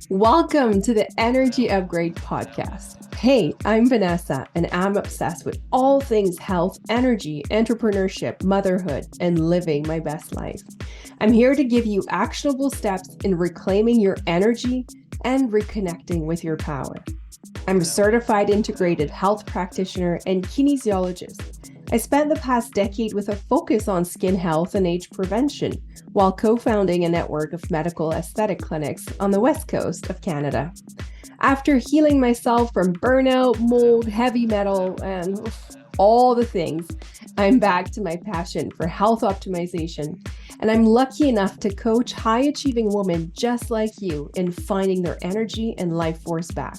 Welcome to the Energy Upgrade podcast. Hey, I'm Vanessa, and I'm obsessed with all things health, energy, entrepreneurship, motherhood, and living my best life. I'm here to give you actionable steps in reclaiming your energy and reconnecting with your power. I'm a certified integrated health practitioner and kinesiologist. I spent the past decade with a focus on skin health and age prevention while co-founding a network of medical aesthetic clinics on the west coast of Canada. After healing myself from burnout, mold, heavy metal, and all the things, I'm back to my passion for health optimization, and I'm lucky enough to coach high-achieving women just like you in finding their energy and life force back.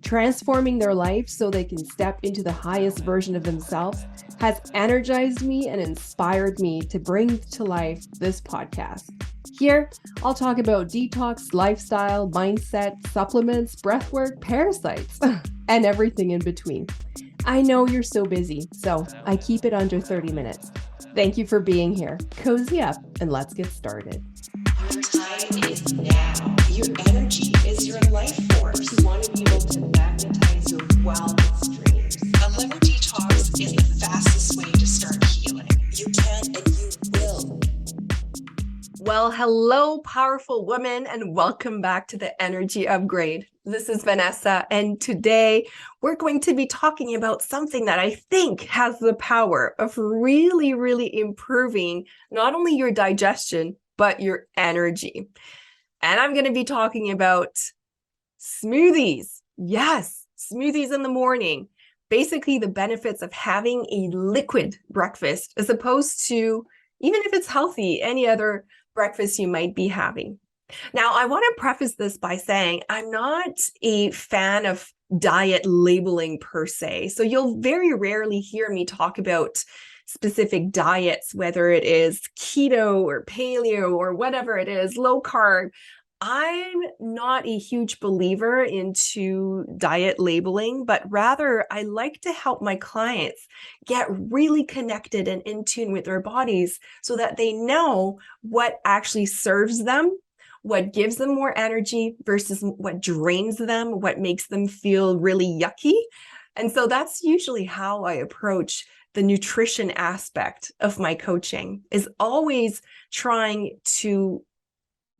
Transforming their life so they can step into the highest version of themselves has energized me and inspired me to bring to life this podcast. Here, I'll talk about detox, lifestyle, mindset, supplements, breathwork, parasites, and everything in between. I know you're so busy, so I keep it under 30 minutes. Thank you for being here. Cozy up and let's get started. Your time is now. Your energy is your life force. You want to be able to magnetize your wellness dreams. A liver detox is the fastest way to start healing. You can and you will. Well, hello, powerful women, and welcome back to the Energy Upgrade. This is Vanessa, and today we're going to be talking about something that I think has the power of really improving not only your digestion, but your energy. And I'm going to be talking about smoothies. Yes, smoothies in the morning. Basically, the benefits of having a liquid breakfast as opposed to, even if it's healthy, any other breakfast you might be having. Now, I want to preface this by saying I'm not a fan of diet labeling per se. So you'll very rarely hear me talk about specific diets, whether it is keto or paleo or whatever it is, low carb. I'm not a huge believer into diet labeling, but rather I like to help my clients get really connected and in tune with their bodies so that they know what actually serves them, what gives them more energy versus what drains them, what makes them feel really yucky. And so that's usually how I approach the nutrition aspect of my coaching, is always trying to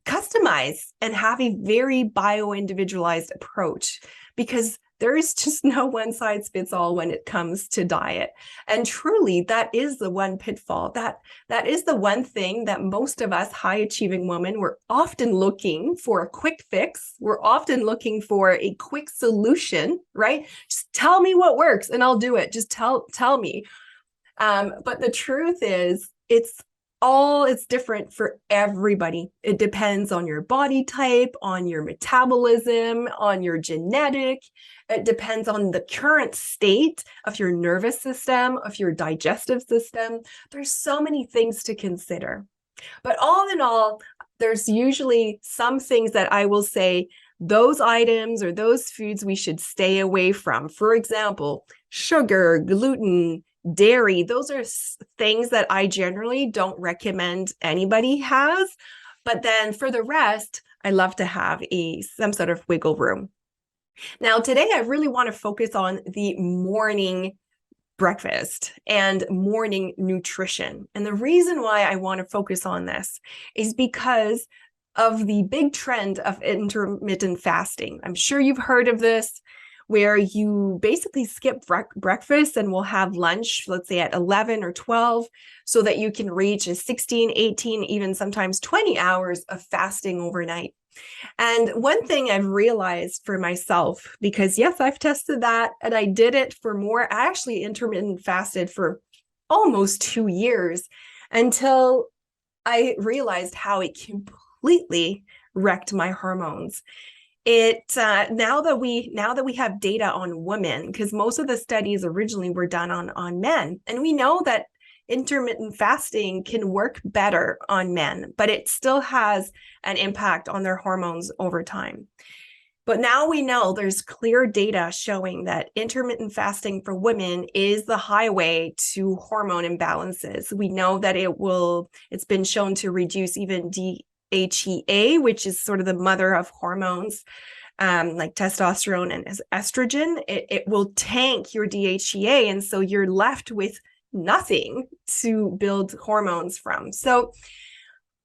customize and have a very bio-individualized approach, because there is just no one size fits all when it comes to diet. And truly, that is the one pitfall. That is the one thing that most of us high-achieving women, we're often looking for a quick fix. We're often looking for a quick solution, right? Just tell me what works and I'll do it. Just tell me. But the truth is, it's different for everybody. It depends on your body type, on your metabolism, on your genetic. It depends on the current state of your nervous system, of your digestive system. There's so many things to consider. But all in all, there's usually some things that I will say, those items or those foods we should stay away from. For example, sugar, gluten, dairy. Those are things that I generally don't recommend anybody has. But then for the rest, I love to have some sort of wiggle room. Now, today, I really want to focus on the morning breakfast and morning nutrition. And the reason why I want to focus on this is because of the big trend of intermittent fasting. I'm sure you've heard of this, where you basically skip breakfast and will have lunch, let's say at 11 or 12, so that you can reach a 16, 18, even sometimes 20 hours of fasting overnight. And one thing I've realized for myself, because yes, I've tested that and I did it for more, I actually intermittent fasted for almost 2 years until I realized how it completely wrecked my hormones. Now that we have data on women, because most of the studies originally were done on men, and we know that intermittent fasting can work better on men, but it still has an impact on their hormones over time. But now we know there's clear data showing that intermittent fasting for women is the highway to hormone imbalances. We know that it's been shown to reduce even DHEA, which is sort of the mother of hormones, like testosterone and estrogen. It will tank your DHEA. And so you're left with nothing to build hormones from. So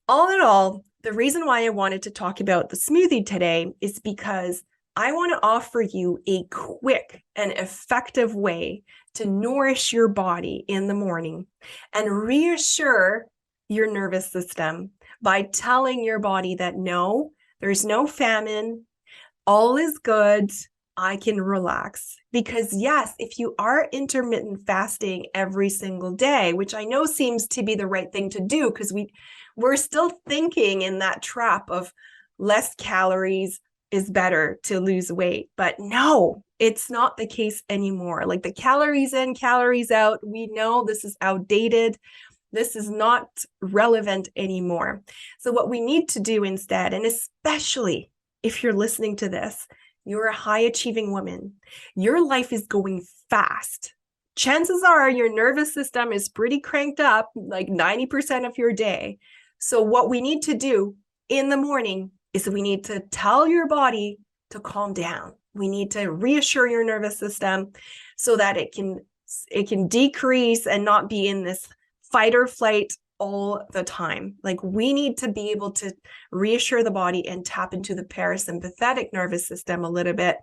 all in all, the reason why I wanted to talk about the smoothie today is because I want to offer you a quick and effective way to nourish your body in the morning and reassure your nervous system by telling your body that no, there's no famine, all is good, I can relax. Because yes, if you are intermittent fasting every single day, which I know seems to be the right thing to do because we're still thinking in that trap of less calories is better to lose weight. But no, it's not the case anymore. Like the calories in, calories out, we know this is outdated. This is not relevant anymore. So what we need to do instead, and especially if you're listening to this, you're a high achieving woman, your life is going fast. Chances are your nervous system is pretty cranked up, like 90% of your day. So what we need to do in the morning is we need to tell your body to calm down. We need to reassure your nervous system so that it can decrease and not be in this fight or flight all the time. Like we need to be able to reassure the body and tap into the parasympathetic nervous system a little bit,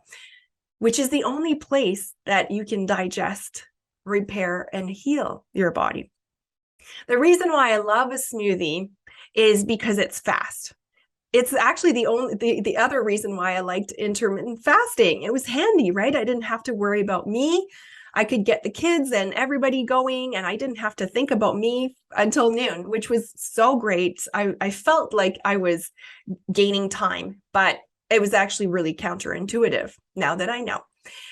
which is the only place that you can digest, repair, and heal your body. The reason why I love a smoothie is because it's fast. It's actually the other reason why I liked intermittent fasting. It was handy, right? I didn't have to worry about me. I could get the kids and everybody going, and I didn't have to think about me until noon, which was so great. I felt like I was gaining time, but it was actually really counterintuitive now that I know.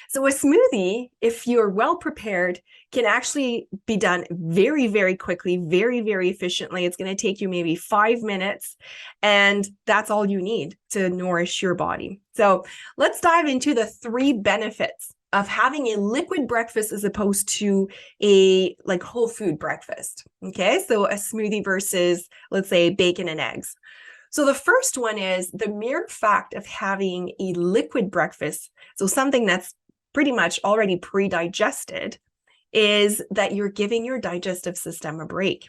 So a smoothie, if you're well prepared, can actually be done very, very quickly, very, very efficiently. It's going to take you maybe 5 minutes, and that's all you need to nourish your body. So let's dive into the 3 benefits of having a liquid breakfast as opposed to a like whole food breakfast. Okay, so a smoothie versus, let's say, bacon and eggs. So the first one is the mere fact of having a liquid breakfast, so something that's pretty much already pre-digested, is that you're giving your digestive system a break.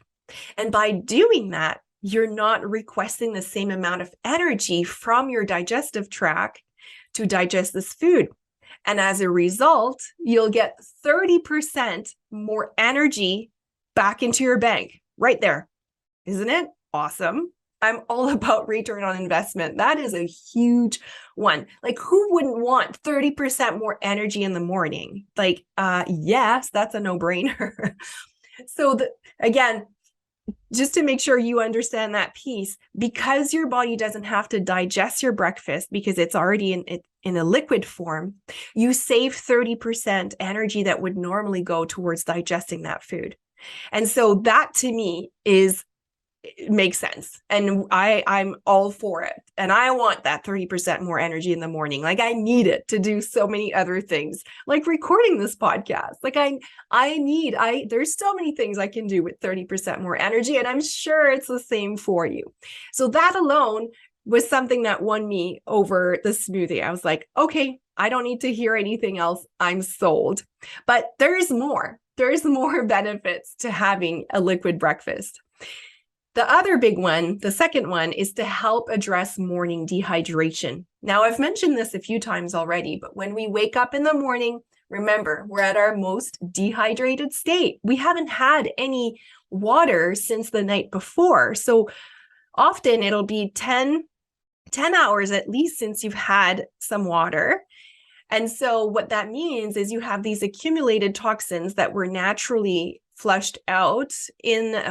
And by doing that, you're not requesting the same amount of energy from your digestive tract to digest this food. And as a result, you'll get 30% more energy back into your bank right there. Isn't it awesome? I'm all about return on investment. That is a huge one. Like, who wouldn't want 30% more energy in the morning? Like, yes, that's a no-brainer. So again, just to make sure you understand that piece, because your body doesn't have to digest your breakfast because it's already in a liquid form, you save 30% energy that would normally go towards digesting that food. And so that to me it makes sense. And I'm all for it. And I want that 30% more energy in the morning. Like I need it to do so many other things, like recording this podcast. Like there's so many things I can do with 30% more energy. And I'm sure it's the same for you. So that alone was something that won me over the smoothie. I was like, okay, I don't need to hear anything else. I'm sold. But there's more. There's more benefits to having a liquid breakfast. The other big one, the second one, is to help address morning dehydration. Now, I've mentioned this a few times already, but when we wake up in the morning, remember, we're at our most dehydrated state. We haven't had any water since the night before. So often it'll be 10 hours at least since you've had some water. And so what that means is you have these accumulated toxins that were naturally flushed out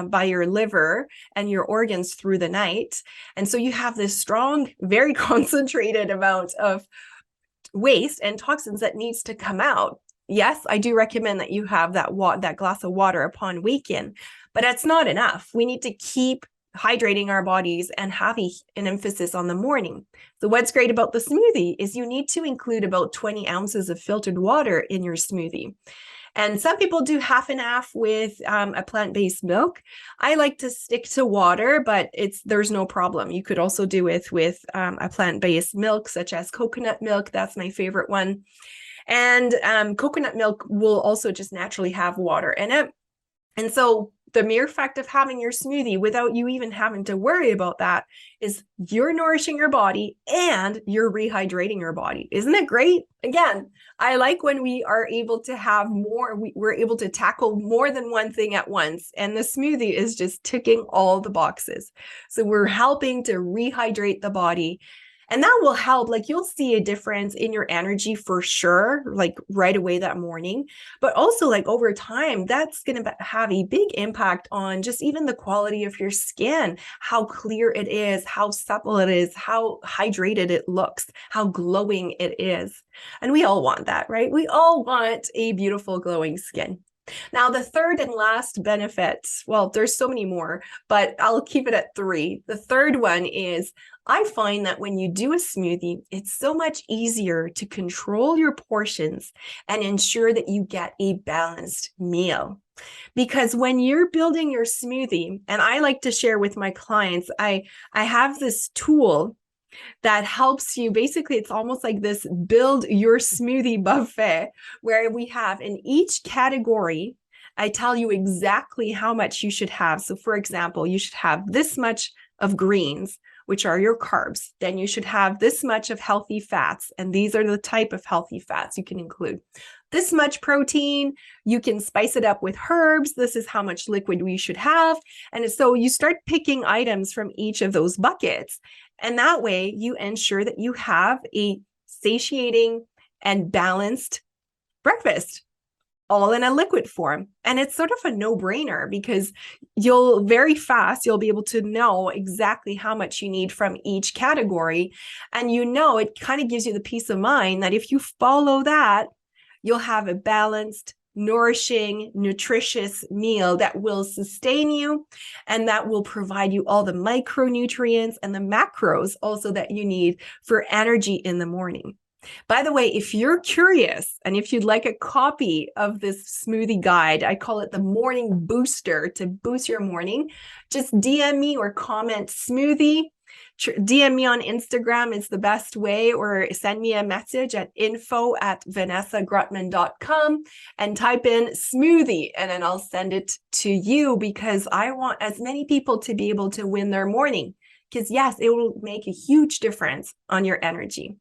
by your liver and your organs through the night. And so you have this strong, very concentrated amount of waste and toxins that needs to come out. Yes, I do recommend that you have that glass of water upon wake-in, but that's not enough. We need to keep hydrating our bodies and have an emphasis on the morning. So what's great about the smoothie is you need to include about 20 ounces of filtered water in your smoothie. And some people do half and half with a plant-based milk. I like to stick to water, but there's no problem. You could also do it with a plant-based milk, such as coconut milk. That's my favorite one. And coconut milk will also just naturally have water in it. And so the mere fact of having your smoothie without you even having to worry about that is you're nourishing your body and you're rehydrating your body. Isn't it great? Again, I like when we are able to have more, we're able to tackle more than one thing at once. And the smoothie is just ticking all the boxes. So we're helping to rehydrate the body. And that will help, like you'll see a difference in your energy for sure, like right away that morning, but also like over time, that's going to have a big impact on just even the quality of your skin, how clear it is, how supple it is, how hydrated it looks, how glowing it is. And we all want that, right? We all want a beautiful glowing skin. Now, the third and last benefit, well, there's so many more, but I'll keep it at 3. The third one is I find that when you do a smoothie, it's so much easier to control your portions and ensure that you get a balanced meal. Because when you're building your smoothie, and I like to share with my clients, I have this tool that helps you. Basically, it's almost like this build your smoothie buffet where we have in each category, I tell you exactly how much you should have. So for example, you should have this much of greens, which are your carbs. Then you should have this much of healthy fats. And these are the type of healthy fats you can include. This much protein, you can spice it up with herbs. This is how much liquid we should have. And so you start picking items from each of those buckets. And that way you ensure that you have a satiating and balanced breakfast, all in a liquid form. And it's sort of a no-brainer because you'll be able to know exactly how much you need from each category. And it kind of gives you the peace of mind that if you follow that, you'll have a balanced, nourishing, nutritious meal that will sustain you and that will provide you all the micronutrients and the macros also that you need for energy in the morning. By the way, if you're curious and if you'd like a copy of this smoothie guide, I call it the morning booster to boost your morning, just DM me or comment smoothie. DM me on Instagram is the best way, or send me a message at info@vanessagrutman.com and type in smoothie, and then I'll send it to you because I want as many people to be able to win their morning. Because yes, it will make a huge difference on your energy.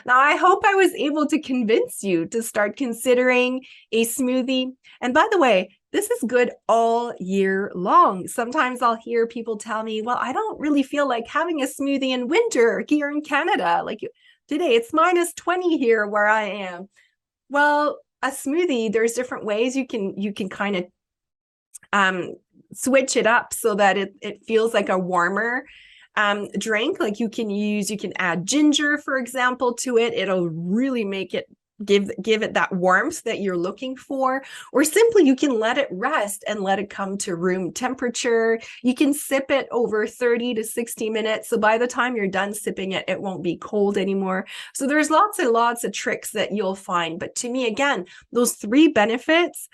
Now, I hope I was able to convince you to start considering a smoothie. And by the way, this is good all year long. Sometimes I'll hear people tell me, well, I don't really feel like having a smoothie in winter here in Canada. Like today, it's -20 here where I am. Well, a smoothie, there's different ways you can kind of switch it up so that it feels like a warmer drink. Like you can add ginger, for example, to it. It'll really make it give it that warmth that you're looking for. Or simply you can let it rest and let it come to room temperature. You can sip it over 30 to 60 minutes. So by the time you're done sipping it, it won't be cold anymore. So there's lots and lots of tricks that you'll find. But to me, again, those 3 benefits,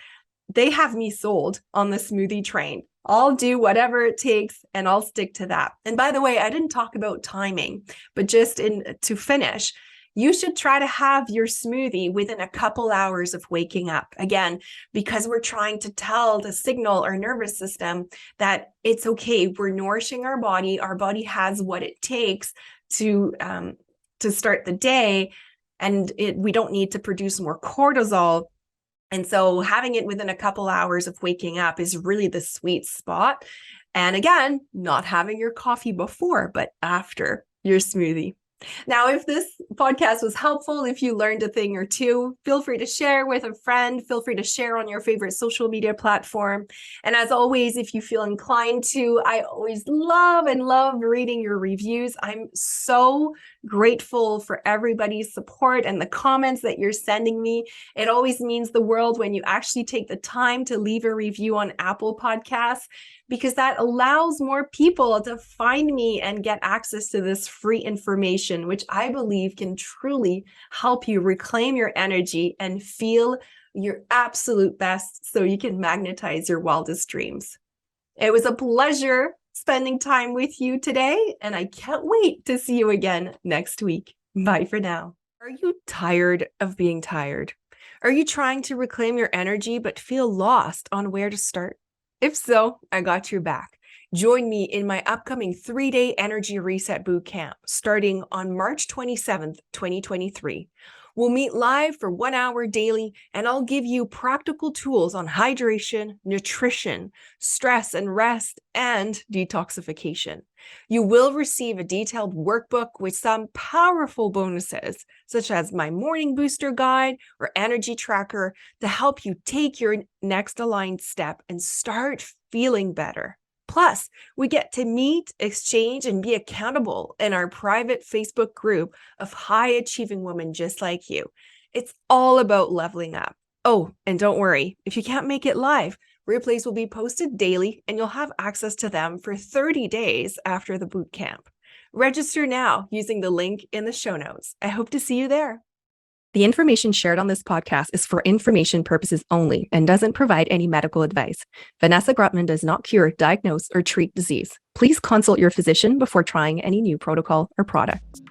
they have me sold on the smoothie train. I'll do whatever it takes and I'll stick to that. And by the way, I didn't talk about timing, but just to finish, you should try to have your smoothie within a couple hours of waking up. Again, because we're trying to signal our nervous system that it's okay. We're nourishing our body. Our body has what it takes to start the day, and we don't need to produce more cortisol. And so having it within a couple hours of waking up is really the sweet spot. And again, not having your coffee before, but after your smoothie. Now, if this podcast was helpful, if you learned a thing or two, feel free to share with a friend. Feel free to share on your favorite social media platform. And as always, if you feel inclined to, I always love reading your reviews. I'm so grateful for everybody's support and the comments that you're sending me. It always means the world when you actually take the time to leave a review on Apple Podcasts, because that allows more people to find me and get access to this free information, which I believe can truly help you reclaim your energy and feel your absolute best so you can magnetize your wildest dreams. It was a pleasure spending time with you today, and I can't wait to see you again next week. Bye for now. Are you tired of being tired? Are you trying to reclaim your energy but feel lost on where to start? If so, I got your back. Join me in my upcoming 3-day Energy Reset Bootcamp starting on March 27th, 2023. We'll meet live for 1 hour daily, and I'll give you practical tools on hydration, nutrition, stress and rest, and detoxification. You will receive a detailed workbook with some powerful bonuses, such as my morning booster guide or energy tracker, to help you take your next aligned step and start feeling better. Plus, we get to meet, exchange, and be accountable in our private Facebook group of high-achieving women just like you. It's all about leveling up. Oh, and don't worry, if you can't make it live, replays will be posted daily and you'll have access to them for 30 days after the boot camp. Register now using the link in the show notes. I hope to see you there. The information shared on this podcast is for information purposes only and doesn't provide any medical advice. Vanessa Grotman does not cure, diagnose, or treat disease. Please consult your physician before trying any new protocol or product.